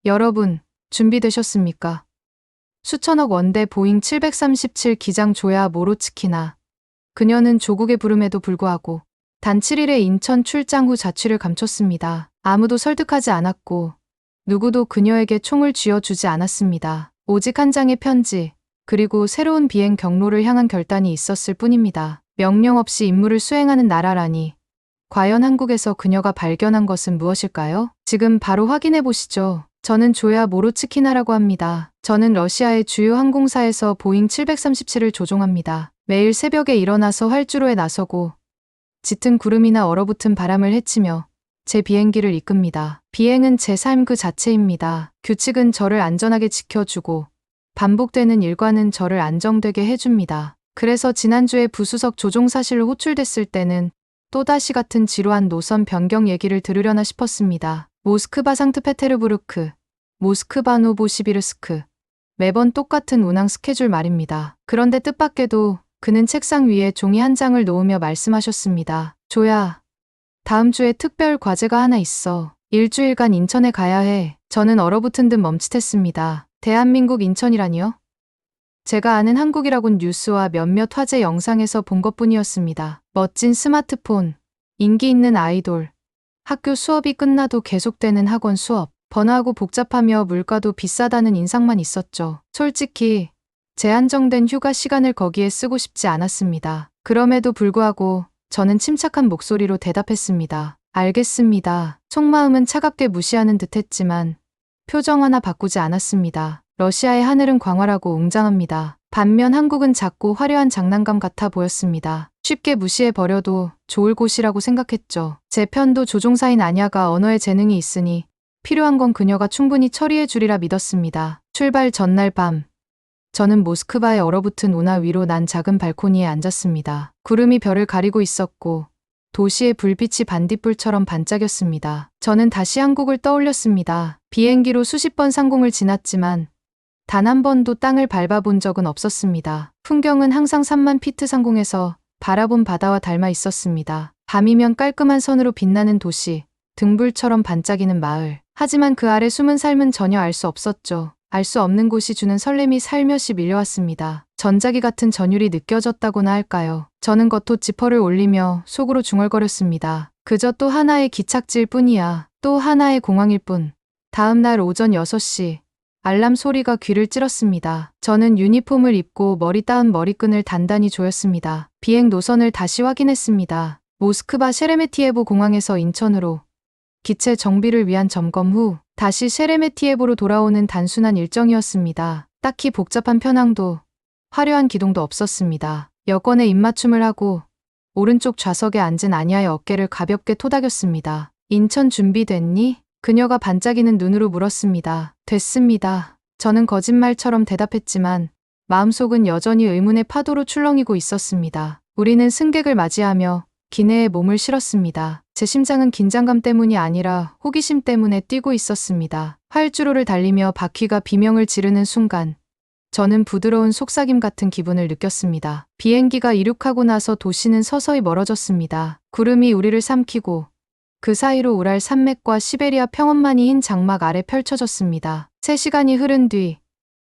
여러분, 준비되셨습니까? 수천억 원대 보잉 737 기장 조야 모로츠키나. 그녀는 조국의 부름에도 불구하고 단 7일의 인천 출장 후 자취를 감췄습니다. 아무도 설득하지 않았고 누구도 그녀에게 총을 쥐어주지 않았습니다. 오직 한 장의 편지, 그리고 새로운 비행 경로를 향한 결단이 있었을 뿐입니다. 명령 없이 임무를 수행하는 나라라니. 과연 한국에서 그녀가 발견한 것은 무엇일까요? 지금 바로 확인해 보시죠. 저는 조야 모로츠키나라고 합니다. 저는 러시아의 주요 항공사에서 보잉 737을 조종합니다. 매일 새벽에 일어나서 활주로에 나서고 짙은 구름이나 얼어붙은 바람을 헤치며 제 비행기를 이끕니다. 비행은 제 삶 그 자체입니다. 규칙은 저를 안전하게 지켜주고 반복되는 일과는 저를 안정되게 해줍니다. 그래서 지난주에 부수석 조종사실로 호출됐을 때는 또다시 같은 지루한 노선 변경 얘기를 들으려나 싶었습니다. 모스크바 상트페테르부르크, 모스크바 노보시비르스크. 매번 똑같은 운항 스케줄 말입니다. 그런데 뜻밖에도 그는 책상 위에 종이 한 장을 놓으며 말씀하셨습니다. 조야, 다음 주에 특별 과제가 하나 있어. 일주일간 인천에 가야 해. 저는 얼어붙은 듯 멈칫했습니다. 대한민국 인천이라니요? 제가 아는 한국이라곤 뉴스와 몇몇 화제 영상에서 본 것뿐이었습니다. 멋진 스마트폰, 인기 있는 아이돌, 학교 수업이 끝나도 계속되는 학원 수업, 번화하고 복잡하며 물가도 비싸다는 인상만 있었죠. 솔직히 제 한정된 휴가 시간을 거기에 쓰고 싶지 않았습니다. 그럼에도 불구하고 저는 침착한 목소리로 대답했습니다. 알겠습니다. 속마음은 차갑게 무시하는 듯했지만 표정 하나 바꾸지 않았습니다. 러시아의 하늘은 광활하고 웅장합니다. 반면 한국은 작고 화려한 장난감 같아 보였습니다. 쉽게 무시해버려도 좋을 곳이라고 생각했죠. 제 편도 조종사인 아냐가 언어에 재능이 있으니 필요한 건 그녀가 충분히 처리해 주리라 믿었습니다. 출발 전날 밤, 저는 모스크바의 얼어붙은 운하 위로 난 작은 발코니에 앉았습니다. 구름이 별을 가리고 있었고 도시의 불빛이 반딧불처럼 반짝였습니다. 저는 다시 한국을 떠올렸습니다. 비행기로 수십 번 상공을 지났지만 단 한 번도 땅을 밟아본 적은 없었습니다. 풍경은 항상 3만 피트 상공에서 바라본 바다와 닮아 있었습니다. 밤이면 깔끔한 선으로 빛나는 도시, 등불처럼 반짝이는 마을. 하지만 그 아래 숨은 삶은 전혀 알 수 없었죠. 알 수 없는 곳이 주는 설렘이 살며시 밀려왔습니다. 전자기 같은 전율이 느껴졌다고나 할까요? 저는 겉옷 지퍼를 올리며 속으로 중얼거렸습니다. 그저 또 하나의 기착지일 뿐이야. 또 하나의 공항일 뿐. 다음 날 오전 6시, 알람 소리가 귀를 찔렀습니다. 저는 유니폼을 입고 머리 따은 머리끈을 단단히 조였습니다. 비행 노선을 다시 확인했습니다. 모스크바 셰레메티에보 공항에서 인천으로. 기체 정비를 위한 점검 후 다시 셰레메티에보로 돌아오는 단순한 일정이었습니다. 딱히 복잡한 편항도, 화려한 기동도 없었습니다. 여권에 입맞춤을 하고 오른쪽 좌석에 앉은 아냐의 어깨를 가볍게 토닥였습니다. 인천 준비됐니? 그녀가 반짝이는 눈으로 물었습니다. 됐습니다. 저는 거짓말처럼 대답했지만 마음속은 여전히 의문의 파도로 출렁이고 있었습니다. 우리는 승객을 맞이하며 기내에 몸을 실었습니다. 제 심장은 긴장감 때문이 아니라 호기심 때문에 뛰고 있었습니다. 활주로를 달리며 바퀴가 비명을 지르는 순간 저는 부드러운 속삭임 같은 기분을 느꼈습니다. 비행기가 이륙하고 나서 도시는 서서히 멀어졌습니다. 구름이 우리를 삼키고 그 사이로 우랄 산맥과 시베리아 평원만이 흰 장막 아래 펼쳐졌습니다. 3시간이 흐른 뒤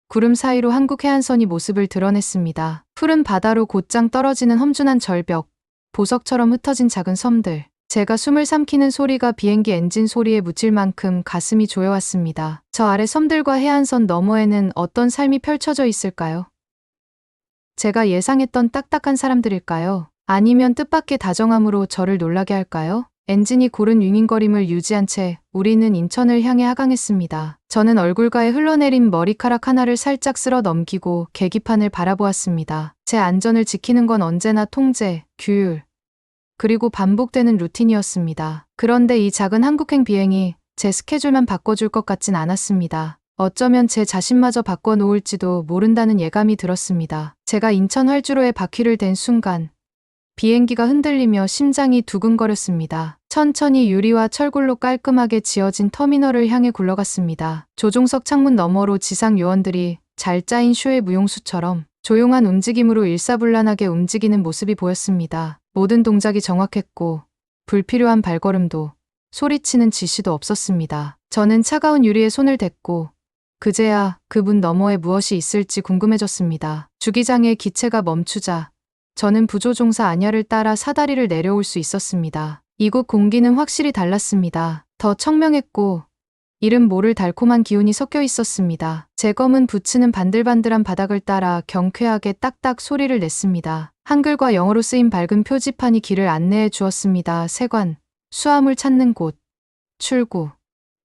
구름 사이로 한국 해안선이 모습을 드러냈습니다. 푸른 바다로 곧장 떨어지는 험준한 절벽, 보석처럼 흩어진 작은 섬들. 제가 숨을 삼키는 소리가 비행기 엔진 소리에 묻힐 만큼 가슴이 조여왔습니다. 저 아래 섬들과 해안선 너머에는 어떤 삶이 펼쳐져 있을까요? 제가 예상했던 딱딱한 사람들일까요? 아니면 뜻밖의 다정함으로 저를 놀라게 할까요? 엔진이 고른 윙윙거림을 유지한 채 우리는 인천을 향해 하강했습니다. 저는 얼굴가에 흘러내린 머리카락 하나를 살짝 쓸어 넘기고 계기판을 바라보았습니다. 제 안전을 지키는 건 언제나 통제, 규율, 그리고 반복되는 루틴이었습니다. 그런데 이 작은 한국행 비행이 제 스케줄만 바꿔줄 것 같진 않았습니다. 어쩌면 제 자신마저 바꿔놓을지도 모른다는 예감이 들었습니다. 제가 인천 활주로에 바퀴를 댄 순간 비행기가 흔들리며 심장이 두근거렸습니다. 천천히 유리와 철골로 깔끔하게 지어진 터미널을 향해 굴러갔습니다. 조종석 창문 너머로 지상 요원들이 잘 짜인 쇼의 무용수처럼 조용한 움직임으로 일사불란하게 움직이는 모습이 보였습니다. 모든 동작이 정확했고 불필요한 발걸음도 소리치는 지시도 없었습니다. 저는 차가운 유리에 손을 댔고 그제야 그 문 너머에 무엇이 있을지 궁금해졌습니다. 주기장의 기체가 멈추자 저는 부조종사 아녀를 따라 사다리를 내려올 수 있었습니다. 이곳 공기는 확실히 달랐습니다. 더 청명했고 이름 모를 달콤한 기운이 섞여 있었습니다. 제 검은 부츠는 반들반들한 바닥을 따라 경쾌하게 딱딱 소리를 냈습니다. 한글과 영어로 쓰인 밝은 표지판이 길을 안내해 주었습니다. 세관, 수화물 찾는 곳, 출구.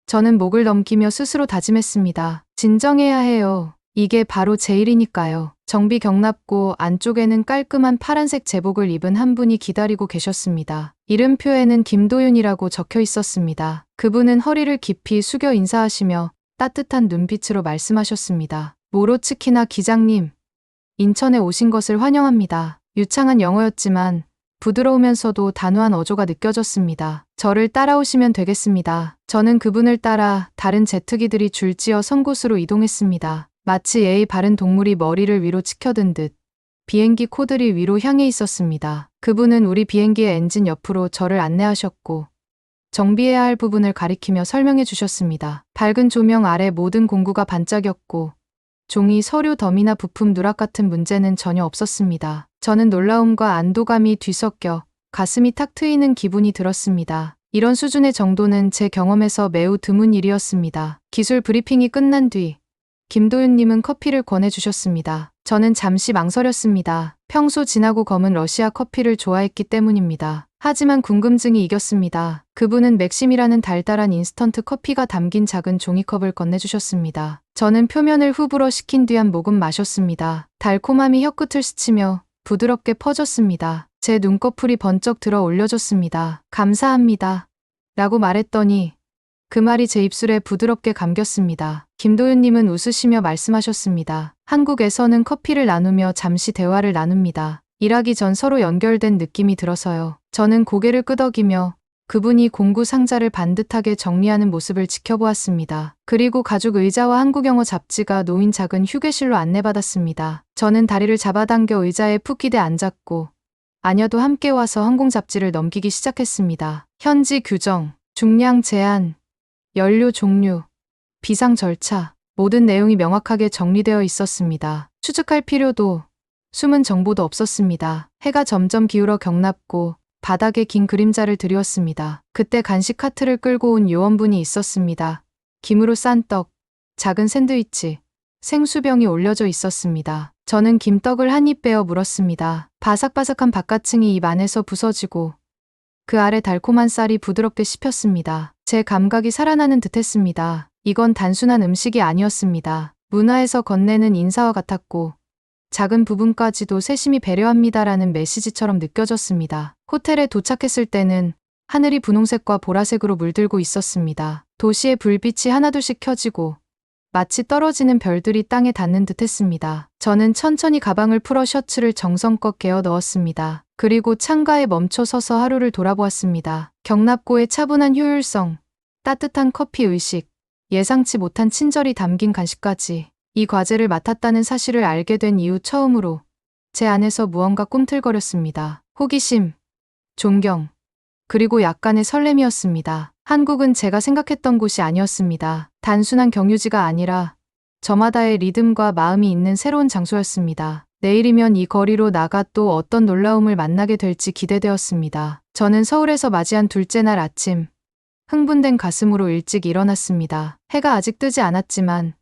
저는 목을 넘기며 스스로 다짐했습니다. 진정해야 해요. 이게 바로 제 일이니까요. 정비 경납고 안쪽에는 깔끔한 파란색 제복을 입은 한 분이 기다리고 계셨습니다. 이름표에는 김도윤이라고 적혀 있었습니다. 그분은 허리를 깊이 숙여 인사하시며 따뜻한 눈빛으로 말씀하셨습니다. 모로츠키나 기장님, 인천에 오신 것을 환영합니다. 유창한 영어였지만 부드러우면서도 단호한 어조가 느껴졌습니다. 저를 따라오시면 되겠습니다. 저는 그분을 따라 다른 제트기들이 줄지어 선 곳으로 이동했습니다. 마치 예의 바른 동물이 머리를 위로 치켜든 듯 비행기 코들이 위로 향해 있었습니다. 그분은 우리 비행기의 엔진 옆으로 저를 안내하셨고 정비해야 할 부분을 가리키며 설명해 주셨습니다. 밝은 조명 아래 모든 공구가 반짝였고 종이, 서류, 덤이나 부품 누락 같은 문제는 전혀 없었습니다. 저는 놀라움과 안도감이 뒤섞여 가슴이 탁 트이는 기분이 들었습니다. 이런 수준의 정도는 제 경험에서 매우 드문 일이었습니다. 기술 브리핑이 끝난 뒤 김도윤님은 커피를 권해주셨습니다. 저는 잠시 망설였습니다. 평소 진하고 검은 러시아 커피를 좋아했기 때문입니다. 하지만 궁금증이 이겼습니다. 그분은 맥심이라는 달달한 인스턴트 커피가 담긴 작은 종이컵을 건네주셨습니다. 저는 표면을 후불어 식힌 뒤 한 모금 마셨습니다. 달콤함이 혀끝을 스치며 부드럽게 퍼졌습니다. 제 눈꺼풀이 번쩍 들어 올려졌습니다. 감사합니다. 라고 말했더니 그 말이 제 입술에 부드럽게 감겼습니다. 김도윤님은 웃으시며 말씀하셨습니다. 한국에서는 커피를 나누며 잠시 대화를 나눕니다. 일하기 전 서로 연결된 느낌이 들어서요. 저는 고개를 끄덕이며 그분이 공구 상자를 반듯하게 정리하는 모습을 지켜보았습니다. 그리고 가죽 의자와 한국영어 잡지가 놓인 작은 휴게실로 안내받았습니다. 저는 다리를 잡아당겨 의자에 푹 기대 앉았고 아녀도 함께 와서 항공 잡지를 넘기기 시작했습니다. 현지 규정, 중량 제한, 연료 종류, 비상 절차, 모든 내용이 명확하게 정리되어 있었습니다. 추측할 필요도 숨은 정보도 없었습니다. 해가 점점 기울어 경납고 바닥에 긴 그림자를 드리웠습니다. 그때 간식 카트를 끌고 온 요원분이 있었습니다. 김으로 싼 떡, 작은 샌드위치, 생수병이 올려져 있었습니다. 저는 김떡을 한 입 베어 물었습니다. 바삭바삭한 바깥층이 입 안에서 부서지고 그 아래 달콤한 쌀이 부드럽게 씹혔습니다. 제 감각이 살아나는 듯했습니다. 이건 단순한 음식이 아니었습니다. 문화에서 건네는 인사와 같았고 작은 부분까지도 세심히 배려합니다라는 메시지처럼 느껴졌습니다. 호텔에 도착했을 때는 하늘이 분홍색과 보라색으로 물들고 있었습니다. 도시의 불빛이 하나둘씩 켜지고 마치 떨어지는 별들이 땅에 닿는 듯했습니다. 저는 천천히 가방을 풀어 셔츠를 정성껏 개어 넣었습니다. 그리고 창가에 멈춰 서서 하루를 돌아보았습니다. 경납고의 차분한 효율성, 따뜻한 커피 의식, 예상치 못한 친절이 담긴 간식까지 이 과제를 맡았다는 사실을 알게 된 이후 처음으로 제 안에서 무언가 꿈틀거렸습니다. 호기심, 존경, 그리고 약간의 설렘이었습니다. 한국은 제가 생각했던 곳이 아니었습니다. 단순한 경유지가 아니라 저마다의 리듬과 마음이 있는 새로운 장소였습니다. 내일이면 이 거리로 나가 또 어떤 놀라움을 만나게 될지 기대되었습니다. 저는 서울에서 맞이한 둘째 날 아침, 흥분된 가슴으로 일찍 일어났습니다. 해가 아직 뜨지 않았지만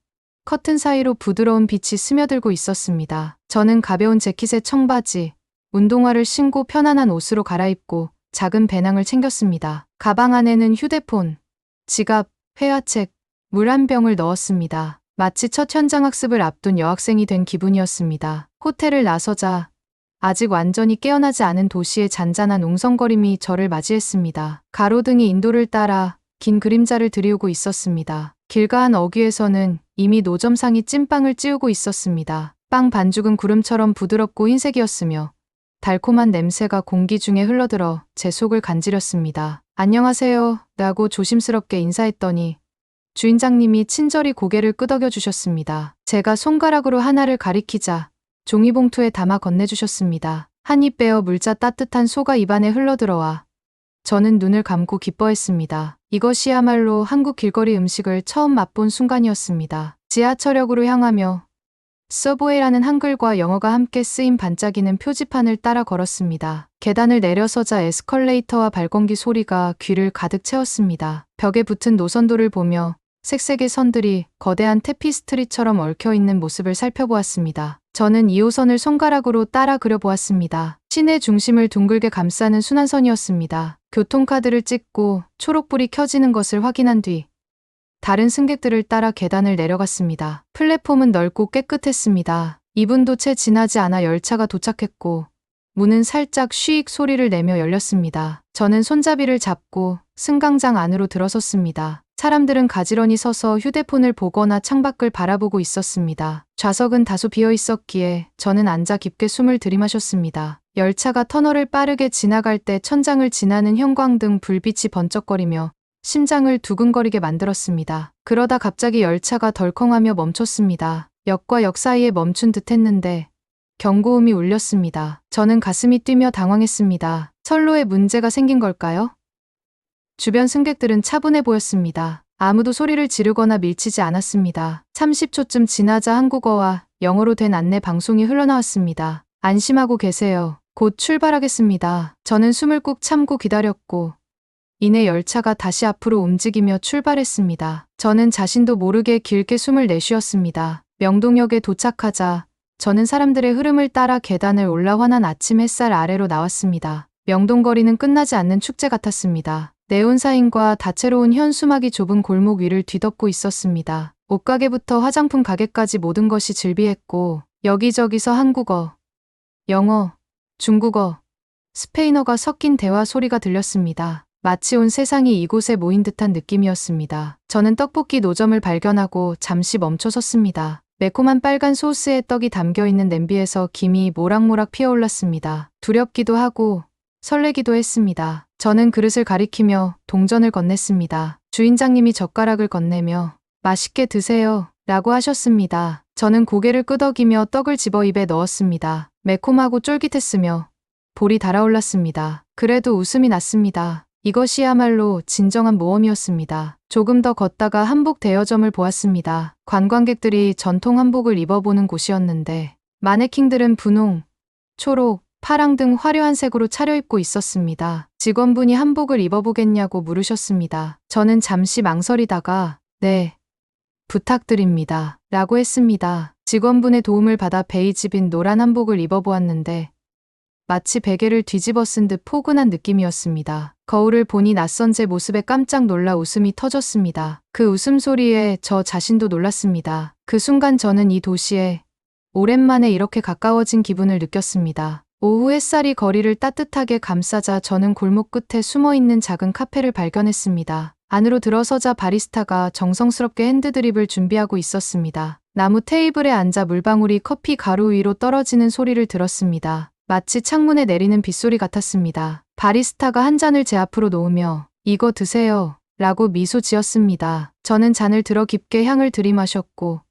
커튼 사이로 부드러운 빛이 스며들고 있었습니다. 저는 가벼운 재킷에 청바지, 운동화를 신고 편안한 옷으로 갈아입고 작은 배낭을 챙겼습니다. 가방 안에는 휴대폰, 지갑, 회화책, 물 한 병을 넣었습니다. 마치 첫 현장 학습을 앞둔 여학생이 된 기분이었습니다. 호텔을 나서자 아직 완전히 깨어나지 않은 도시의 잔잔한 웅성거림이 저를 맞이했습니다. 가로등이 인도를 따라 긴 그림자를 드리우고 있었습니다. 길가한 어귀에서는 이미 노점상이 찐빵을 찌우고 있었습니다. 빵 반죽은 구름처럼 부드럽고 흰색이었으며 달콤한 냄새가 공기 중에 흘러들어 제 속을 간지렸습니다. 안녕하세요 라고 조심스럽게 인사했더니 주인장님이 친절히 고개를 끄덕여 주셨습니다. 제가 손가락으로 하나를 가리키자 종이봉투에 담아 건네주셨습니다. 한 입 베어 물자 따뜻한 소가 입안에 흘러들어와 저는 눈을 감고 기뻐했습니다. 이것이야말로 한국 길거리 음식을 처음 맛본 순간이었습니다. 지하철역으로 향하며 서브웨이라는 한글과 영어가 함께 쓰인 반짝이는 표지판을 따라 걸었습니다. 계단을 내려서자 에스컬레이터와 발권기 소리가 귀를 가득 채웠습니다. 벽에 붙은 노선도를 보며 색색의 선들이 거대한 테피스트리처럼 얽혀있는 모습을 살펴보았습니다. 저는 2호선을 손가락으로 따라 그려보았습니다. 시내 중심을 둥글게 감싸는 순환선이었습니다. 교통카드를 찍고 초록불이 켜지는 것을 확인한 뒤 다른 승객들을 따라 계단을 내려갔습니다. 플랫폼은 넓고 깨끗했습니다. 2분도 채 지나지 않아 열차가 도착했고 문은 살짝 쉬익 소리를 내며 열렸습니다. 저는 손잡이를 잡고 승강장 안으로 들어섰습니다. 사람들은 가지런히 서서 휴대폰을 보거나 창밖을 바라보고 있었습니다. 좌석은 다소 비어 있었기에 저는 앉아 깊게 숨을 들이마셨습니다. 열차가 터널을 빠르게 지나갈 때 천장을 지나는 형광등 불빛이 번쩍거리며 심장을 두근거리게 만들었습니다. 그러다 갑자기 열차가 덜컹하며 멈췄습니다. 역과 역 사이에 멈춘 듯 했는데 경고음이 울렸습니다. 저는 가슴이 뛰며 당황했습니다. 선로에 문제가 생긴 걸까요? 주변 승객들은 차분해 보였습니다. 아무도 소리를 지르거나 밀치지 않았습니다. 30초쯤 지나자 한국어와 영어로 된 안내 방송이 흘러나왔습니다. 안심하고 계세요. 곧 출발하겠습니다. 저는 숨을 꾹 참고 기다렸고 이내 열차가 다시 앞으로 움직이며 출발했습니다. 저는 자신도 모르게 길게 숨을 내쉬었습니다. 명동역에 도착하자 저는 사람들의 흐름을 따라 계단을 올라 환한 아침 햇살 아래로 나왔습니다. 명동거리는 끝나지 않는 축제 같았습니다. 네온사인과 다채로운 현수막이 좁은 골목 위를 뒤덮고 있었습니다. 옷가게부터 화장품 가게까지 모든 것이 즐비했고 여기저기서 한국어, 영어, 중국어, 스페인어가 섞인 대화 소리가 들렸습니다. 마치 온 세상이 이곳에 모인 듯한 느낌이었습니다. 저는 떡볶이 노점을 발견하고 잠시 멈춰 섰습니다. 매콤한 빨간 소스에 떡이 담겨있는 냄비에서 김이 모락모락 피어올랐습니다. 두렵기도 하고 설레기도 했습니다. 저는 그릇을 가리키며 동전을 건넸습니다. 주인장님이 젓가락을 건네며 맛있게 드세요 라고 하셨습니다. 저는 고개를 끄덕이며 떡을 집어 입에 넣었습니다. 매콤하고 쫄깃했으며 볼이 달아올랐습니다. 그래도 웃음이 났습니다. 이것이야말로 진정한 모험이었습니다. 조금 더 걷다가 한복 대여점을 보았습니다. 관광객들이 전통 한복을 입어보는 곳이었는데 마네킹들은 분홍, 초록, 파랑 등 화려한 색으로 차려입고 있었습니다. 직원분이 한복을 입어보겠냐고 물으셨습니다. 저는 잠시 망설이다가 네, 부탁드립니다 라고 했습니다. 직원분의 도움을 받아 베이지빈 노란 한복을 입어보았는데 마치 베개를 뒤집어 쓴 듯 포근한 느낌이었습니다. 거울을 보니 낯선 제 모습에 깜짝 놀라 웃음이 터졌습니다. 그 웃음소리에 저 자신도 놀랐습니다. 그 순간 저는 이 도시에 오랜만에 이렇게 가까워진 기분을 느꼈습니다. 오후 햇살이 거리를 따뜻하게 감싸자 저는 골목 끝에 숨어있는 작은 카페를 발견했습니다. 안으로 들어서자 바리스타가 정성스럽게 핸드드립을 준비하고 있었습니다. 나무 테이블에 앉아 물방울이 커피 가루 위로 떨어지는 소리를 들었습니다. 마치 창문에 내리는 빗소리 같았습니다. 바리스타가 한 잔을 제 앞으로 놓으며 이거 드세요 라고 미소 지었습니다. 저는 잔을 들어 깊게 향을 들이마셨고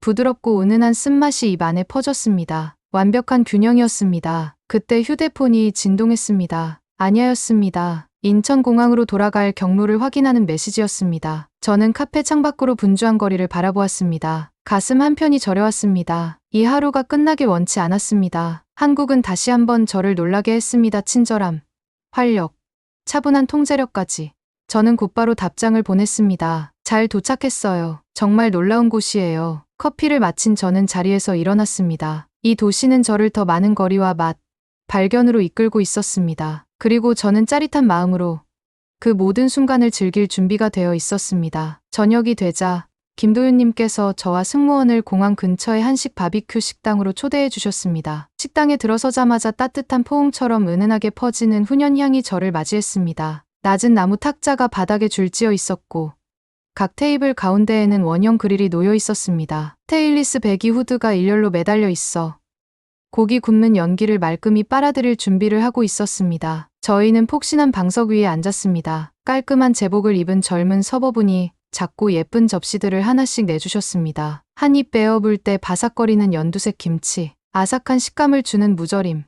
부드럽고 은은한 쓴맛이 입 안에 퍼졌습니다. 완벽한 균형이었습니다. 그때 휴대폰이 진동했습니다. 아니었습니다. 인천공항으로 돌아갈 경로를 확인하는 메시지였습니다. 저는 카페 창밖으로 분주한 거리를 바라보았습니다. 가슴 한편이 저려왔습니다. 이 하루가 끝나길 원치 않았습니다. 한국은 다시 한번 저를 놀라게 했습니다. 친절함, 활력, 차분한 통제력까지. 저는 곧바로 답장을 보냈습니다. 잘 도착했어요. 정말 놀라운 곳이에요. 커피를 마친 저는 자리에서 일어났습니다. 이 도시는 저를 더 많은 거리와 맛, 발견으로 이끌고 있었습니다. 그리고 저는 짜릿한 마음으로 그 모든 순간을 즐길 준비가 되어 있었습니다. 저녁이 되자 김도윤님께서 저와 승무원을 공항 근처의 한식 바비큐 식당으로 초대해 주셨습니다. 식당에 들어서자마자 따뜻한 포옹처럼 은은하게 퍼지는 훈연향이 저를 맞이했습니다. 낮은 나무 탁자가 바닥에 줄지어 있었고 각 테이블 가운데에는 원형 그릴이 놓여 있었습니다. 스테인리스 배기 후드가 일렬로 매달려 있어 고기 굽는 연기를 말끔히 빨아들일 준비를 하고 있었습니다. 저희는 폭신한 방석 위에 앉았습니다. 깔끔한 제복을 입은 젊은 서버분이 작고 예쁜 접시들을 하나씩 내주셨습니다. 한 입 베어물 때 바삭거리는 연두색 김치, 아삭한 식감을 주는 무절임,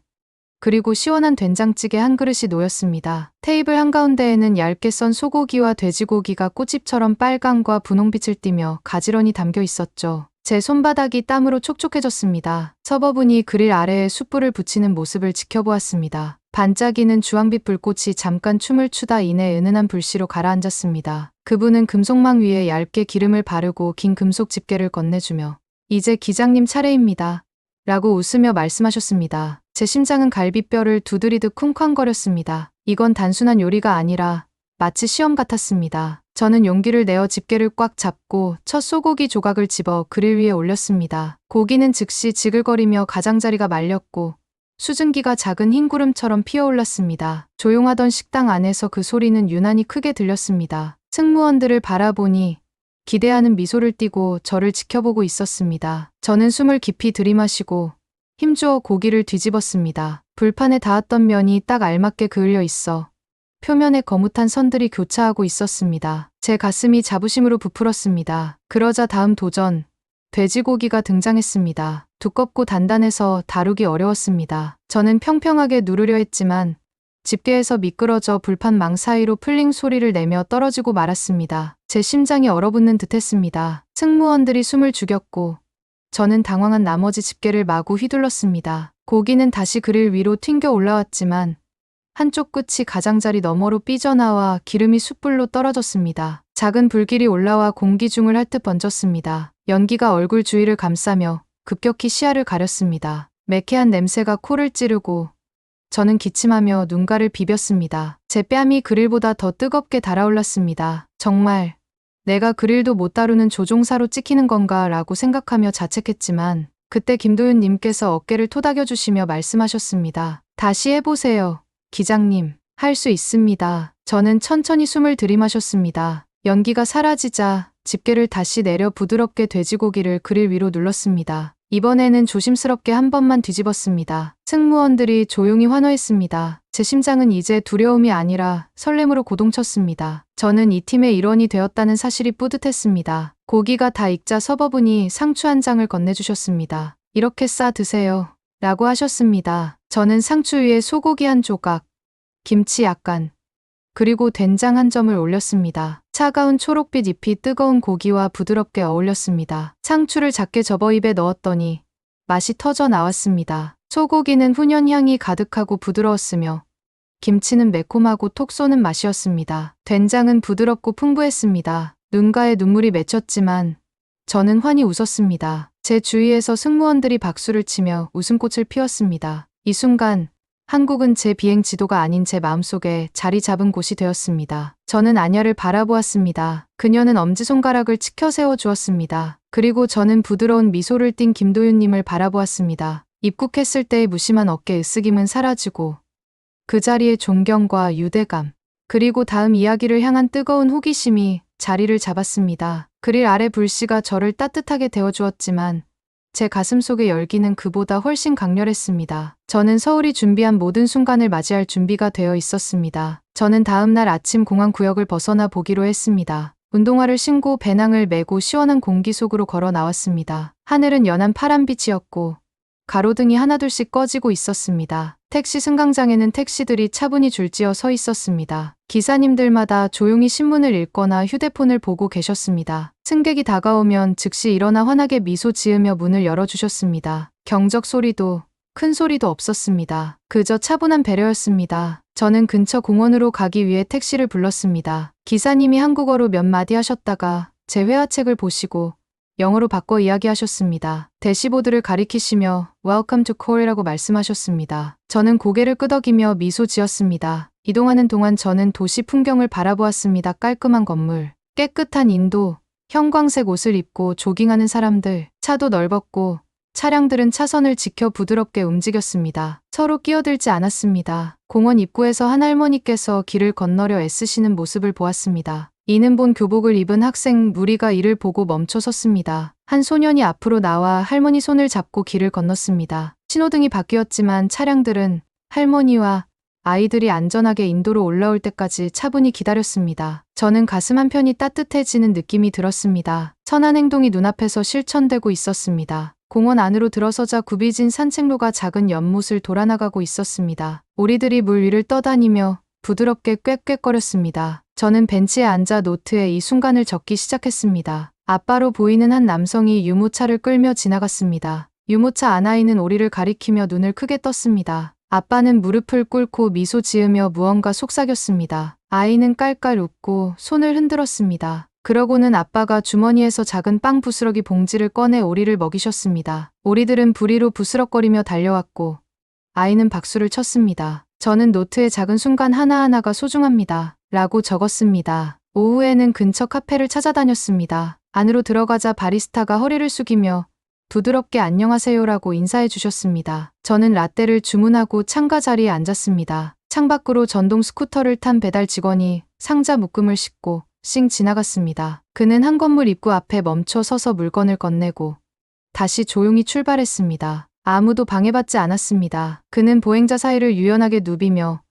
그리고 시원한 된장찌개 한 그릇이 놓였습니다. 테이블 한가운데에는 얇게 썬 소고기와 돼지고기가 꽃잎처럼 빨강과 분홍빛을 띠며 가지런히 담겨 있었죠. 제 손바닥이 땀으로 촉촉해졌습니다. 서버분이 그릴 아래에 숯불을 붙이는 모습을 지켜보았습니다. 반짝이는 주황빛 불꽃이 잠깐 춤을 추다 이내 은은한 불씨로 가라앉았습니다. 그분은 금속망 위에 얇게 기름을 바르고 긴 금속 집게를 건네주며 이제 기장님 차례입니다. 라고 웃으며 말씀하셨습니다. 제 심장은 갈비뼈를 두드리듯 쿵쾅거렸습니다. 이건 단순한 요리가 아니라 마치 시험 같았습니다. 저는 용기를 내어 집게를 꽉 잡고 첫 소고기 조각을 집어 그릴 위에 올렸습니다. 고기는 즉시 지글거리며 가장자리가 말렸고 수증기가 작은 흰 구름처럼 피어올랐습니다. 조용하던 식당 안에서 그 소리는 유난히 크게 들렸습니다. 승무원들을 바라보니 기대하는 미소를 띠고 저를 지켜보고 있었습니다. 저는 숨을 깊이 들이마시고 힘주어 고기를 뒤집었습니다. 불판에 닿았던 면이 딱 알맞게 그을려 있어 표면에 거뭇한 선들이 교차하고 있었습니다. 제 가슴이 자부심으로 부풀었습니다. 그러자 다음 도전, 돼지고기가 등장했습니다. 두껍고 단단해서 다루기 어려웠습니다. 저는 평평하게 누르려 했지만 집게에서 미끄러져 불판 망 사이로 플링 소리를 내며 떨어지고 말았습니다. 제 심장이 얼어붙는 듯했습니다. 승무원들이 숨을 죽였고 저는 당황한 나머지 집게를 마구 휘둘렀습니다. 고기는 다시 그릴 위로 튕겨 올라왔지만 한쪽 끝이 가장자리 너머로 삐져나와 기름이 숯불로 떨어졌습니다. 작은 불길이 올라와 공기 중을 할 듯 번졌습니다. 연기가 얼굴 주위를 감싸며 급격히 시야를 가렸습니다. 매캐한 냄새가 코를 찌르고 저는 기침하며 눈가를 비볐습니다. 제 뺨이 그릴보다 더 뜨겁게 달아올랐습니다. 정말 내가 그릴도 못 다루는 조종사로 찍히는 건가 라고 생각하며 자책했지만 그때 김도윤님께서 어깨를 토닥여주시며 말씀하셨습니다. 다시 해보세요. 기장님, 할 수 있습니다. 저는 천천히 숨을 들이마셨습니다. 연기가 사라지자 집게를 다시 내려 부드럽게 돼지고기를 그릴 위로 눌렀습니다. 이번에는 조심스럽게 한 번만 뒤집었습니다. 승무원들이 조용히 환호했습니다. 제 심장은 이제 두려움이 아니라 설렘으로 고동쳤습니다. 저는 이 팀의 일원이 되었다는 사실이 뿌듯했습니다. 고기가 다 익자 서버분이 상추 한 장을 건네주셨습니다. 이렇게 싸 드세요. 라고 하셨습니다. 저는 상추 위에 소고기 한 조각, 김치 약간, 그리고 된장 한 점을 올렸습니다. 차가운 초록빛 잎이 뜨거운 고기와 부드럽게 어울렸습니다. 상추를 작게 접어 입에 넣었더니 맛이 터져 나왔습니다. 소고기는 훈연향이 가득하고 부드러웠으며 김치는 매콤하고 톡 쏘는 맛이었습니다. 된장은 부드럽고 풍부했습니다. 눈가에 눈물이 맺혔지만 저는 환히 웃었습니다. 제 주위에서 승무원들이 박수를 치며 웃음꽃을 피웠습니다. 이 순간 한국은 제 비행 지도가 아닌 제 마음속에 자리 잡은 곳이 되었습니다. 저는 아녀를 바라보았습니다. 그녀는 엄지손가락을 치켜 세워 주었습니다. 그리고 저는 부드러운 미소를 띤 김도윤님을 바라보았습니다. 입국했을 때의 무심한 어깨 으쓱임은 사라지고 그 자리에 존경과 유대감, 그리고 다음 이야기를 향한 뜨거운 호기심이 자리를 잡았습니다. 그릴 아래 불씨가 저를 따뜻하게 데워주었지만 제 가슴속의 열기는 그보다 훨씬 강렬했습니다. 저는 서울이 준비한 모든 순간을 맞이할 준비가 되어 있었습니다. 저는 다음 날 아침 공항 구역을 벗어나 보기로 했습니다. 운동화를 신고 배낭을 메고 시원한 공기 속으로 걸어 나왔습니다. 하늘은 연한 파란빛이었고 가로등이 하나둘씩 꺼지고 있었습니다. 택시 승강장에는 택시들이 차분히 줄지어 서 있었습니다. 기사님들마다 조용히 신문을 읽거나 휴대폰을 보고 계셨습니다. 승객이 다가오면 즉시 일어나 환하게 미소 지으며 문을 열어주셨습니다. 경적 소리도 큰 소리도 없었습니다. 그저 차분한 배려였습니다. 저는 근처 공원으로 가기 위해 택시를 불렀습니다. 기사님이 한국어로 몇 마디 하셨다가 제 회화책을 보시고 영어로 바꿔 이야기하셨습니다. 대시보드를 가리키시며 Welcome to Korea라고 말씀하셨습니다. 저는 고개를 끄덕이며 미소 지었습니다. 이동하는 동안 저는 도시 풍경을 바라보았습니다. 깔끔한 건물, 깨끗한 인도, 형광색 옷을 입고 조깅하는 사람들, 차도 넓었고 차량들은 차선을 지켜 부드럽게 움직였습니다. 서로 끼어들지 않았습니다. 공원 입구에서 한 할머니께서 길을 건너려 애쓰시는 모습을 보았습니다. 이는 본 교복을 입은 학생 무리가 이를 보고 멈춰 섰습니다. 한 소년이 앞으로 나와 할머니 손을 잡고 길을 건넜습니다. 신호등이 바뀌었지만 차량들은 할머니와 아이들이 안전하게 인도로 올라올 때까지 차분히 기다렸습니다. 저는 가슴 한편이 따뜻해지는 느낌이 들었습니다. 선한 행동이 눈앞에서 실천되고 있었습니다. 공원 안으로 들어서자 굽이진 산책로가 작은 연못을 돌아나가고 있었습니다. 오리들이 물 위를 떠다니며 부드럽게 꽥꽥거렸습니다. 저는 벤치에 앉아 노트에 이 순간을 적기 시작했습니다. 아빠로 보이는 한 남성이 유모차를 끌며 지나갔습니다. 유모차 안아이는 오리를 가리키며 눈을 크게 떴습니다. 아빠는 무릎을 꿇고 미소 지으며 무언가 속삭였습니다. 아이는 깔깔 웃고 손을 흔들었습니다. 그러고는 아빠가 주머니에서 작은 빵 부스러기 봉지를 꺼내 오리를 먹이셨습니다. 오리들은 부리로 부스럭거리며 달려왔고 아이는 박수를 쳤습니다. 저는 노트에 작은 순간 하나하나가 소중합니다. 라고 적었습니다. 오후에는 근처 카페를 찾아다녔습니다. 안으로 들어가자 바리스타가 허리를 숙이며 부드럽게 안녕하세요라고 인사해 주셨습니다. 저는 라떼를 주문하고 창가 자리에 앉았습니다. 창밖으로 전동 스쿠터를 탄 배달 직원이 상자 묶음을 싣고 씩 지나갔습니다. 그는 한 건물 입구 앞에 멈춰 서서 물건을 건네고 다시 조용히 출발했습니다. 아무도 방해받지 않았습니다. 그는 보행자 사이를 유연하게 누비며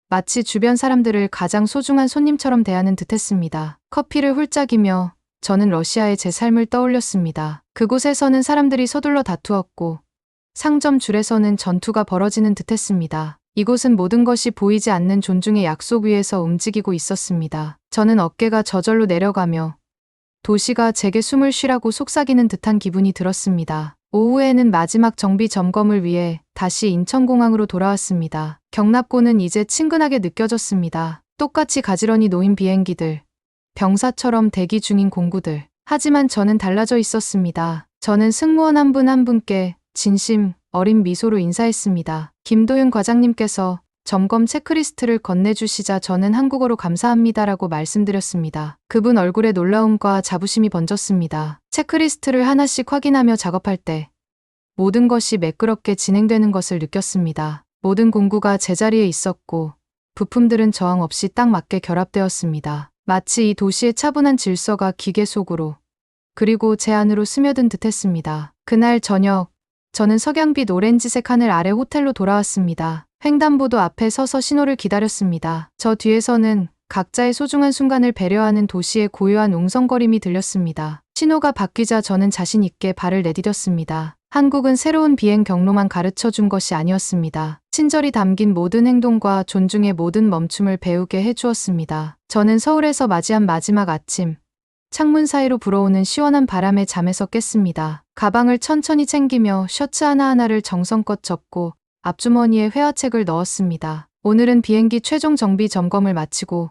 마치 주변 사람들을 가장 소중한 손님처럼 대하는 듯했습니다. 커피를 홀짝이며 저는 러시아의 제 삶을 떠올렸습니다. 그곳에서는 사람들이 서둘러 다투었고 상점 줄에서는 전투가 벌어지는 듯했습니다. 이곳은 모든 것이 보이지 않는 존중의 약속 위에서 움직이고 있었습니다. 저는 어깨가 저절로 내려가며 도시가 제게 숨을 쉬라고 속삭이는 듯한 기분이 들었습니다. 오후에는 마지막 정비 점검을 위해 다시 인천공항으로 돌아왔습니다. 경납고는 이제 친근하게 느껴졌습니다. 똑같이 가지런히 놓인 비행기들, 병사처럼 대기 중인 공구들. 하지만 저는 달라져 있었습니다. 저는 승무원 한 분 한 분께 진심 어린 미소로 인사했습니다. 김도윤 과장님께서 점검 체크리스트를 건네주시자 저는 한국어로 감사합니다라고 말씀드렸습니다. 그분 얼굴에 놀라움과 자부심이 번졌습니다. 체크리스트를 하나씩 확인하며 작업할 때 모든 것이 매끄럽게 진행되는 것을 느꼈습니다. 모든 공구가 제자리에 있었고 부품들은 저항 없이 딱 맞게 결합되었습니다. 마치 이 도시의 차분한 질서가 기계 속으로 그리고 제 안으로 스며든 듯했습니다. 그날 저녁 저는 석양빛 오렌지색 하늘 아래 호텔로 돌아왔습니다. 횡단보도 앞에 서서 신호를 기다렸습니다. 저 뒤에서는 각자의 소중한 순간을 배려하는 도시의 고요한 웅성거림이 들렸습니다. 신호가 바뀌자 저는 자신 있게 발을 내디뎠습니다. 한국은 새로운 비행 경로만 가르쳐 준 것이 아니었습니다. 친절이 담긴 모든 행동과 존중의 모든 멈춤을 배우게 해주었습니다. 저는 서울에서 맞이한 마지막 아침, 창문 사이로 불어오는 시원한 바람에 잠에서 깼습니다. 가방을 천천히 챙기며 셔츠 하나하나를 정성껏 접고 앞주머니에 회화책을 넣었습니다. 오늘은 비행기 최종 정비 점검을 마치고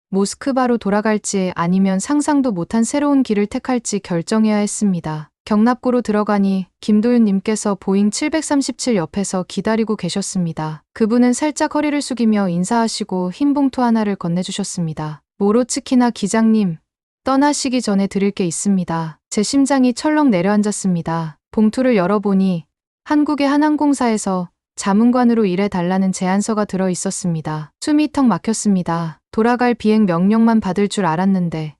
모스크바로 돌아갈지 아니면 상상도 못한 새로운 길을 택할지 결정해야 했습니다. 경납고로 들어가니 김도윤님께서 보잉 737 옆에서 기다리고 계셨습니다. 그분은 살짝 허리를 숙이며 인사하시고 흰 봉투 하나를 건네주셨습니다. 모로츠키나 기장님, 떠나시기 전에 드릴 게 있습니다. 제 심장이 철렁 내려앉았습니다. 봉투를 열어보니 한국의 한 항공사에서 자문관으로 일해달라는 제안서가 들어 있었습니다. 숨이 턱 막혔습니다. 돌아갈 비행 명령만 받을 줄 알았는데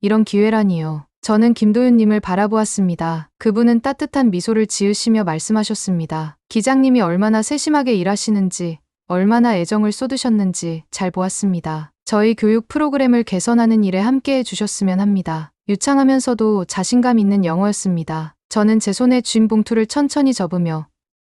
이런 기회라니요. 저는 김도윤님을 바라보았습니다. 그분은 따뜻한 미소를 지으시며 말씀하셨습니다. 기장님이 얼마나 세심하게 일하시는지, 얼마나 애정을 쏟으셨는지 잘 보았습니다. 저희 교육 프로그램을 개선하는 일에 함께해 주셨으면 합니다. 유창하면서도 자신감 있는 영어였습니다. 저는 제 손에 쥔 봉투를 천천히 접으며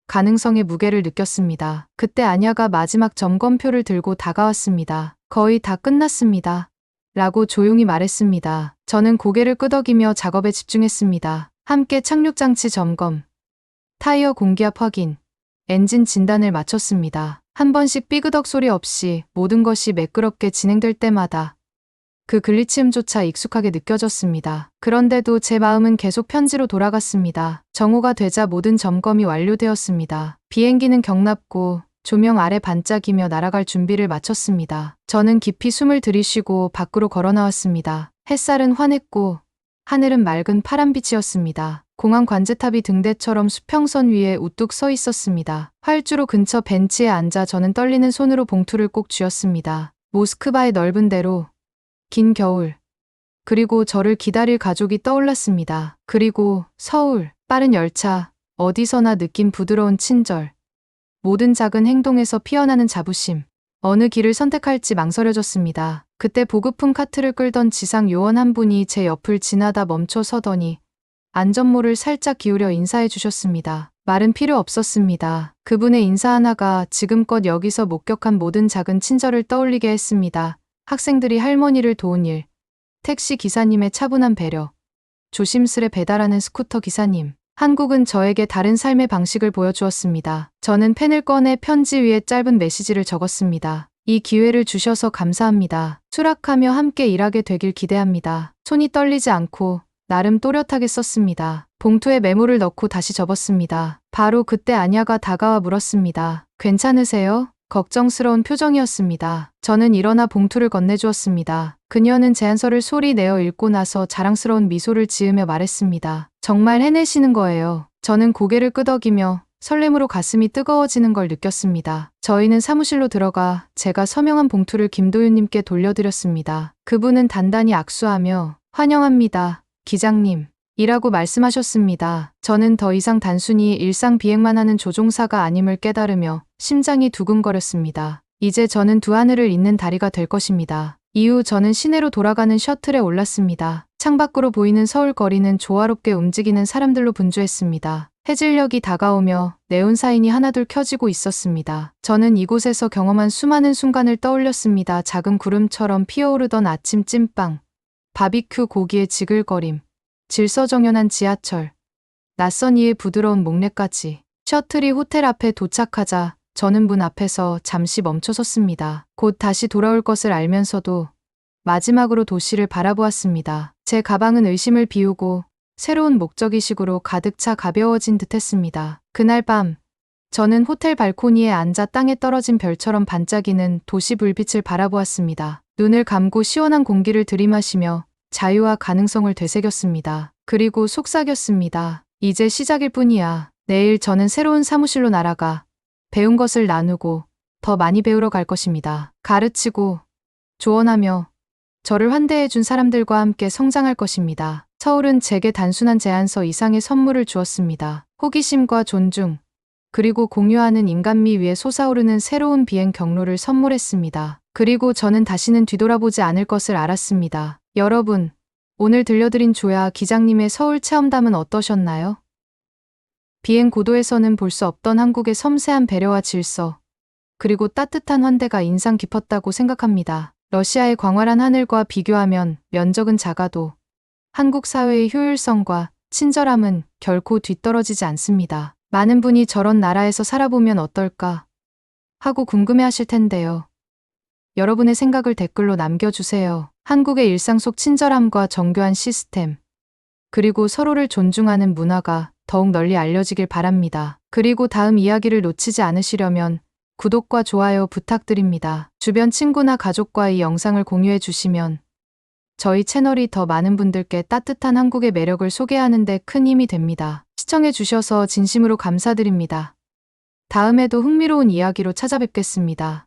가능성의 무게를 느꼈습니다. 그때 아냐가 마지막 점검표를 들고 다가왔습니다. 거의 다 끝났습니다. 라고 조용히 말했습니다. 저는 고개를 끄덕이며 작업에 집중했습니다. 함께 착륙장치 점검, 타이어 공기압 확인, 엔진 진단을 마쳤습니다. 한 번씩 삐그덕 소리 없이 모든 것이 매끄럽게 진행될 때마다 그 글리치음조차 익숙하게 느껴졌습니다. 그런데도 제 마음은 계속 편지로 돌아갔습니다. 정오가 되자 모든 점검이 완료되었습니다. 비행기는 경납고 조명 아래 반짝이며 날아갈 준비를 마쳤습니다. 저는 깊이 숨을 들이쉬고 밖으로 걸어 나왔습니다. 햇살은 환했고 하늘은 맑은 파란빛이었습니다. 공항 관제탑이 등대처럼 수평선 위에 우뚝 서 있었습니다. 활주로 근처 벤치에 앉아 저는 떨리는 손으로 봉투를 꼭 쥐었습니다. 모스크바의 넓은 대로, 긴 겨울, 그리고 저를 기다릴 가족이 떠올랐습니다. 그리고 서울, 빠른 열차, 어디서나 느낀 부드러운 친절, 모든 작은 행동에서 피어나는 자부심. 어느 길을 선택할지 망설여졌습니다. 그때 보급품 카트를 끌던 지상 요원 한 분이 제 옆을 지나다 멈춰 서더니 안전모를 살짝 기울여 인사해 주셨습니다. 말은 필요 없었습니다. 그분의 인사 하나가 지금껏 여기서 목격한 모든 작은 친절을 떠올리게 했습니다. 학생들이 할머니를 도운 일, 택시 기사님의 차분한 배려, 조심스레 배달하는 스쿠터 기사님. 한국은 저에게 다른 삶의 방식을 보여주었습니다. 저는 펜을 꺼내 편지 위에 짧은 메시지를 적었습니다. 이 기회를 주셔서 감사합니다. 수락하며 함께 일하게 되길 기대합니다. 손이 떨리지 않고 나름 또렷하게 썼습니다. 봉투에 메모를 넣고 다시 접었습니다. 바로 그때 아냐가 다가와 물었습니다. 괜찮으세요? 걱정스러운 표정이었습니다. 저는 일어나 봉투를 건네주었습니다. 그녀는 제안서를 소리 내어 읽고 나서 자랑스러운 미소를 지으며 말했습니다. 정말 해내시는 거예요. 저는 고개를 끄덕이며 설렘으로 가슴이 뜨거워지는 걸 느꼈습니다. 저희는 사무실로 들어가 제가 서명한 봉투를 김도윤님께 돌려드렸습니다. 그분은 단단히 악수하며 환영합니다. 기장님. 이라고 말씀하셨습니다. 저는 더 이상 단순히 일상 비행만 하는 조종사가 아님을 깨달으며 심장이 두근거렸습니다. 이제 저는 두 하늘을 잇는 다리가 될 것입니다. 이후 저는 시내로 돌아가는 셔틀에 올랐습니다. 창밖으로 보이는 서울 거리는 조화롭게 움직이는 사람들로 분주했습니다. 해질녘이 다가오며 네온사인이 하나둘 켜지고 있었습니다. 저는 이곳에서 경험한 수많은 순간을 떠올렸습니다. 작은 구름처럼 피어오르던 아침 찐빵, 바비큐 고기의 지글거림, 질서정연한 지하철, 낯선 이의 부드러운 목례까지. 셔틀이 호텔 앞에 도착하자 저는 문 앞에서 잠시 멈춰섰습니다. 곧 다시 돌아올 것을 알면서도 마지막으로 도시를 바라보았습니다. 제 가방은 의심을 비우고 새로운 목적의식으로 가득 차 가벼워진 듯했습니다. 그날 밤 저는 호텔 발코니에 앉아 땅에 떨어진 별처럼 반짝이는 도시 불빛을 바라보았습니다. 눈을 감고 시원한 공기를 들이마시며 자유와 가능성을 되새겼습니다. 그리고 속삭였습니다. 이제 시작일 뿐이야. 내일 저는 새로운 사무실로 날아가 배운 것을 나누고 더 많이 배우러 갈 것입니다. 가르치고 조언하며 저를 환대해준 사람들과 함께 성장할 것입니다. 서울은 제게 단순한 제안서 이상의 선물을 주었습니다. 호기심과 존중, 그리고 공유하는 인간미 위에 솟아오르는 새로운 비행 경로를 선물했습니다. 그리고 저는 다시는 뒤돌아보지 않을 것을 알았습니다. 여러분, 오늘 들려드린 조야 기장님의 서울 체험담은 어떠셨나요? 비행 고도에서는 볼 수 없던 한국의 섬세한 배려와 질서, 그리고 따뜻한 환대가 인상 깊었다고 생각합니다. 러시아의 광활한 하늘과 비교하면 면적은 작아도 한국 사회의 효율성과 친절함은 결코 뒤떨어지지 않습니다. 많은 분이 저런 나라에서 살아보면 어떨까 하고 궁금해하실 텐데요. 여러분의 생각을 댓글로 남겨주세요. 한국의 일상 속 친절함과 정교한 시스템, 그리고 서로를 존중하는 문화가 더욱 널리 알려지길 바랍니다. 그리고 다음 이야기를 놓치지 않으시려면 구독과 좋아요 부탁드립니다. 주변 친구나 가족과 이 영상을 공유해 주시면 저희 채널이 더 많은 분들께 따뜻한 한국의 매력을 소개하는 데 큰 힘이 됩니다. 시청해 주셔서 진심으로 감사드립니다. 다음에도 흥미로운 이야기로 찾아뵙겠습니다.